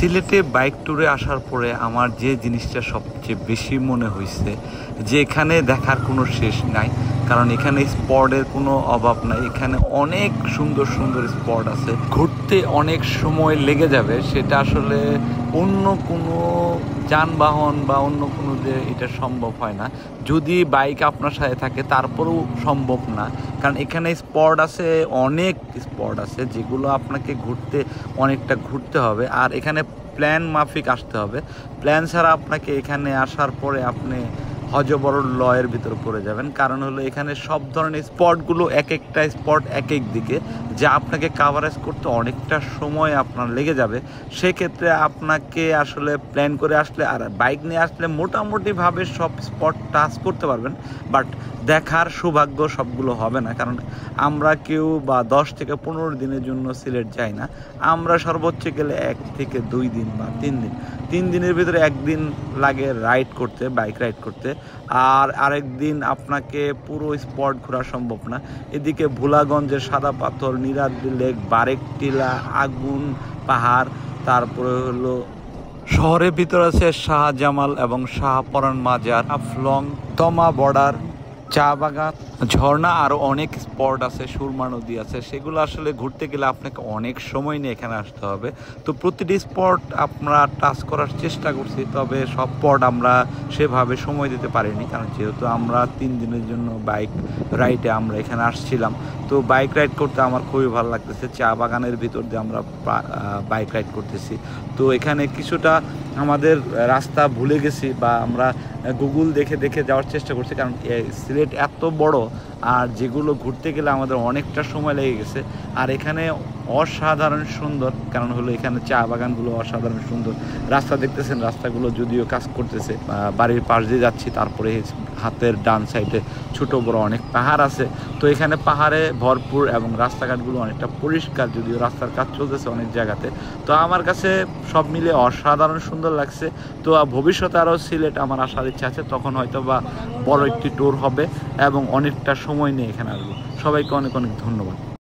সিলেটে বাইক ট্যুরে আসার পরে আমার যে জিনিসটা সবচেয়ে বেশি মনে হয়েছে যে এখানে দেখার কোনো শেষ নাই। কারণ এখানে স্পটের কোনো অভাব নাই, এখানে অনেক সুন্দর সুন্দর স্পট আছে, ঘুরতে অনেক সময় লেগে যাবে। সেটা আসলে অন্য কোনো যানবাহন বা অন্য কোনো যে এটা সম্ভব হয় না। যদি বাইক আপনার সাথে থাকে তারপরেও সম্ভব না, কারণ এখানে স্পট আছে, অনেক স্পট আছে যেগুলো আপনাকে অনেকটা ঘুরতে হবে। আর এখানে প্ল্যান মাফিক আসতে হবে, প্ল্যান ছাড়া আপনাকে এখানে আসার পরে আপনি হজবরল লয়ের ভিতর পড়ে যাবেন। কারণ হলো এখানে সব ধরনের স্পটগুলো এক একটা স্পট এক এক দিকে, যা আপনাকে কাভারেজ করতে অনেকটা সময় আপনার লেগে যাবে। সেক্ষেত্রে আপনাকে আসলে প্ল্যান করে আসলে আর বাইক নিয়ে আসলে মোটামুটিভাবে সব স্পট টাচ করতে পারবেন, বাট দেখার সৌভাগ্য সবগুলো হবে না। কারণ আমরা কেউ বা 10 থেকে 15 দিনের জন্য সিলেট যাই না, আমরা সর্বোচ্চ গেলে 1 থেকে 2 দিন বা 3 দিন। 3 দিনের ভিতরে একদিন লাগে রাইড করতে, বাইক রাইড করতে, আর আরেক দিন আপনাকে পুরো স্পট ঘোরা সম্ভব না। এদিকে ভোলাগঞ্জের সাদা পাথর, নিরাদ্রি লেক, বারেক টিলা, আগুন পাহাড়, তারপরে হলো শহরের ভিতর আছে শাহজামাল এবং শাহপরান মাজার, আফলং, তমা বর্ডার, চা বাগান, ঝর্ণা, আরও অনেক স্পট আছে, সুরমা নদী আছে। সেগুলো আসলে ঘুরতে গেলে আপনাকে অনেক সময় নিয়ে এখানে আসতে হবে। তো প্রতিটি স্পট আমরা টাচ করার চেষ্টা করছি, তবে সব স্পট আমরা সেভাবে সময় দিতে পারিনি, কারণ যেহেতু আমরা 3 দিনের জন্য বাইক রাইডে আমরা এখানে আসছিলাম। তো বাইক রাইড করতে আমার খুবই ভালো লাগতেছে। চা বাগানের ভিতর দিয়ে আমরা বাইক রাইড করতেছি। তো এখানে কিছুটা আমাদের রাস্তা ভুলে গেছি বা আমরা গুগল দেখে দেখে যাওয়ার চেষ্টা করছি, কারণ সিলেট এত বড়, আর যেগুলো ঘুরতে গেলে আমাদের অনেকটা সময় লেগে গেছে। আর এখানে অসাধারণ সুন্দর, কারণ হলো এখানে চা বাগানগুলো অসাধারণ সুন্দর। রাস্তা দেখতেছেন, রাস্তাগুলো যদিও কাজ করতেছে, বাড়ির পাশ দিয়ে যাচ্ছি, তারপরে হাতের ডান সাইডে ছোট বড় অনেক পাহাড় আছে। তো এখানে পাহাড়ে ভরপুর এবং রাস্তাঘাটগুলো অনেকটা পরিষ্কার, যদিও রাস্তার কাজ চলতেছে অনেক জায়গাতে। তো আমার কাছে সব মিলে অসাধারণ সুন্দর লাগছে। তো ভবিষ্যতে আরও সিলেট আমার আসার ইচ্ছা আছে, তখন হয়তো বা বড় একটি ট্যুর হবে এবং অনেকটা সময় নিয়ে এখানে আসবো। সবাইকে অনেক অনেক ধন্যবাদ।